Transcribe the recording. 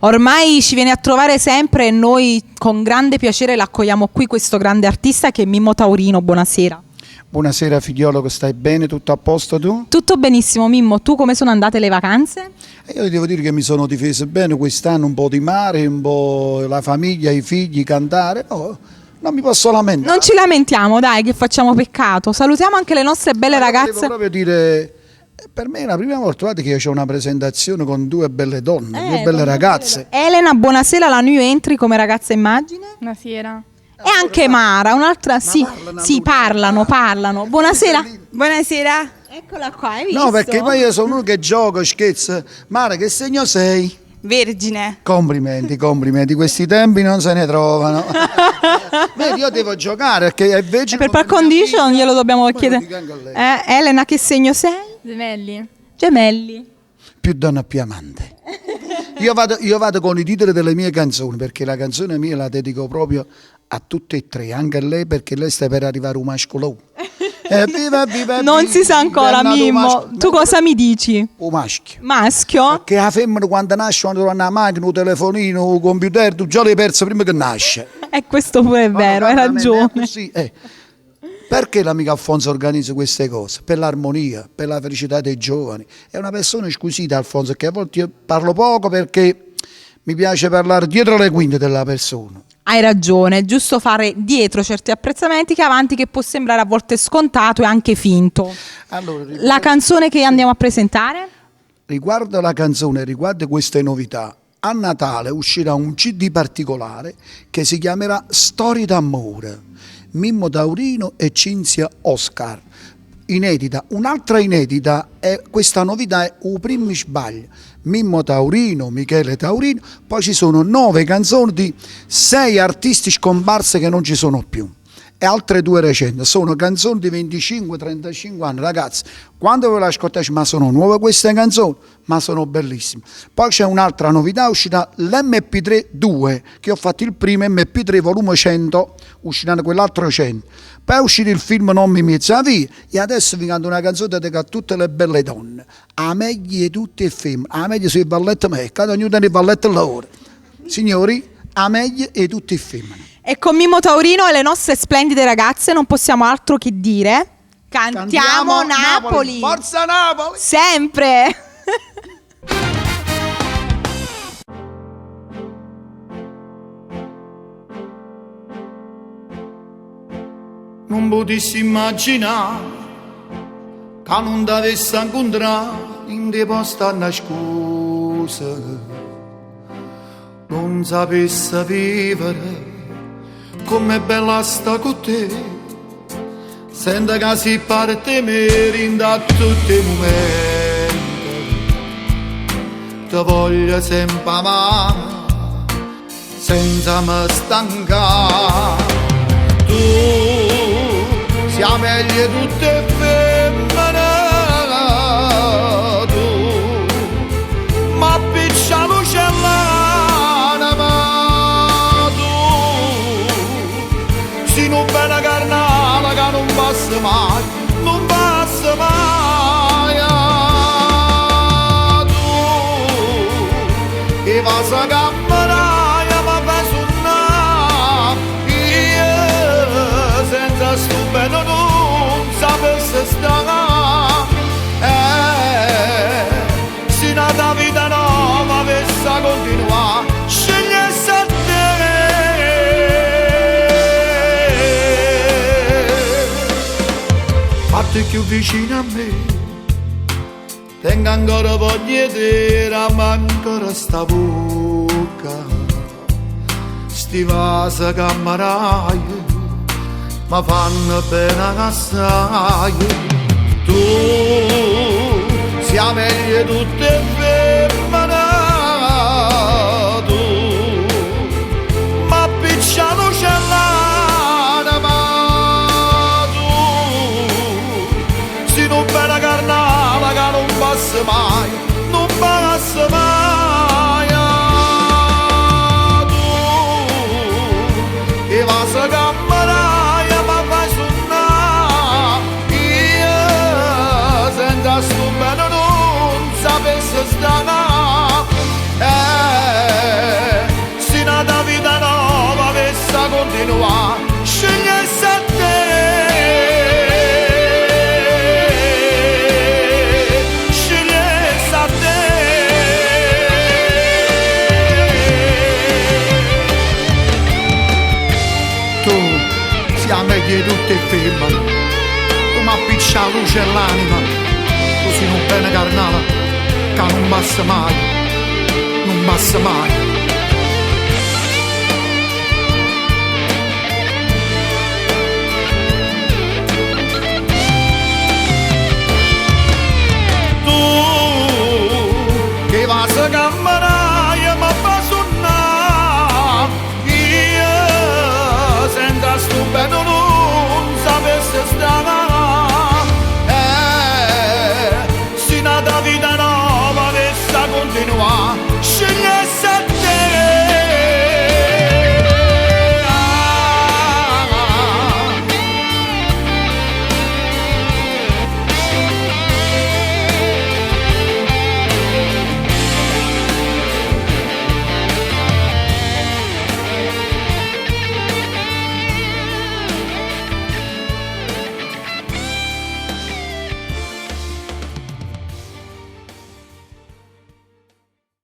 Ormai ci viene a trovare sempre e noi con grande piacere l'accogliamo qui, questo grande artista che è Mimmo Taurino. Buonasera. Buonasera figliolo, che stai bene? Tutto a posto tu? Tutto benissimo. Mimmo, tu come sono andate le vacanze? Io devo dire che mi sono difeso bene quest'anno, un po' di mare, un po' la famiglia, i figli, cantare. No, non mi posso lamentare. Non ci lamentiamo, dai, che facciamo peccato. Salutiamo anche le nostre belle ragazze. Devo proprio dire, per me è la prima volta che io ho una presentazione con due belle donne, due belle ragazze. Elena, buonasera, la new entry come ragazza immagine. Buonasera. E anche Mara, un'altra, parlano. Buonasera. Buonasera. Eccola qua, hai visto? No, perché poi io sono uno che gioco, scherzo. Mara, che segno sei? Vergine. Complimenti, questi tempi non se ne trovano. Vedi, io devo giocare perché è invece Per par condition glielo dobbiamo chiedere. Elena, che segno sei? Gemelli. Più donna più amante. Io vado con i titoli delle mie canzoni, perché la canzone mia la dedico proprio a tutte e tre, anche a lei, perché lei sta per arrivare un mascolo. Viva, non si sa ancora, Mimmo. Tu cosa mi dici? Un maschio. Maschio? Che la femmina quando nasce, quando trova una macchina, un telefonino, un computer, tu già l'hai perso prima che nasce. E questo pure è vero, hai ragione. Sì, Perché l'amico Alfonso organizza queste cose? Per l'armonia, per la felicità dei giovani. È una persona squisita, Alfonso, che a volte io parlo poco perché mi piace parlare dietro le quinte della persona. Hai ragione, è giusto fare dietro certi apprezzamenti che avanti, che può sembrare a volte scontato e anche finto. Allora, la canzone che andiamo a presentare? Riguardo la canzone, riguardo queste novità, a Natale uscirà un CD particolare che si chiamerà Storie d'amore. Mimmo Taurino e Cinzia Oscar. Inedita. Un'altra inedita è questa novità, è Un primo sbaglio. Mimmo Taurino, Michele Taurino, poi ci sono 9 canzoni di 6 artisti scomparsi che non ci sono più. E altre 2 recenti, sono canzoni di 25-35 anni, ragazzi. Quando ve le ascoltate, ma sono nuove queste canzoni, ma sono bellissime. Poi c'è un'altra novità, uscirà l'MP3 2, che ho fatto il primo MP3 volume 100, uscirà quell'altro 100. Poi è uscito il film Non mi mezza via, e adesso vi canto una canzone dedicata a tutte le belle donne. A meglio di tutte le femmine, a meglio sui balletti me, cada ognuno nei balletti loro. Signori, a meglio di tutte le femmine. E con Mimmo Taurino e le nostre splendide ragazze non possiamo altro che dire: cantiamo Napoli! Forza Napoli! Sempre! Non potessi immaginare che non t'avessi incontrato in dei posti nascosti, non sapessi vivere come bella sta con te, senta che si parte me da tutti i momenti, ti voglio sempre amare senza me stancare. Tu sia meglio tutte femmine, tu ma picciano cellana, ma tu si non bene carnale che non passa mai, non passa mai. Tu e va a camminare ma fai suonare, io senza stupendo non sapessi stare, se una vita nuova avesse continuare, scegliesse a te. Fatti più vicino a me, tengo ancora voglia di dire, ma ancora sta bocca, sti vasi cameraie ma fanno bene assai. Tu sia meglio tutte femmine, tu ma picciano cellana, ma tu si non bene carnale che non passa mai, non passa mai. Tu e va a camminare sto bene non sapessi stare. di tutte e femmine. Tu mi appiccia la luce e l'anima, così non bene carnale, che non basta mai, non basta mai.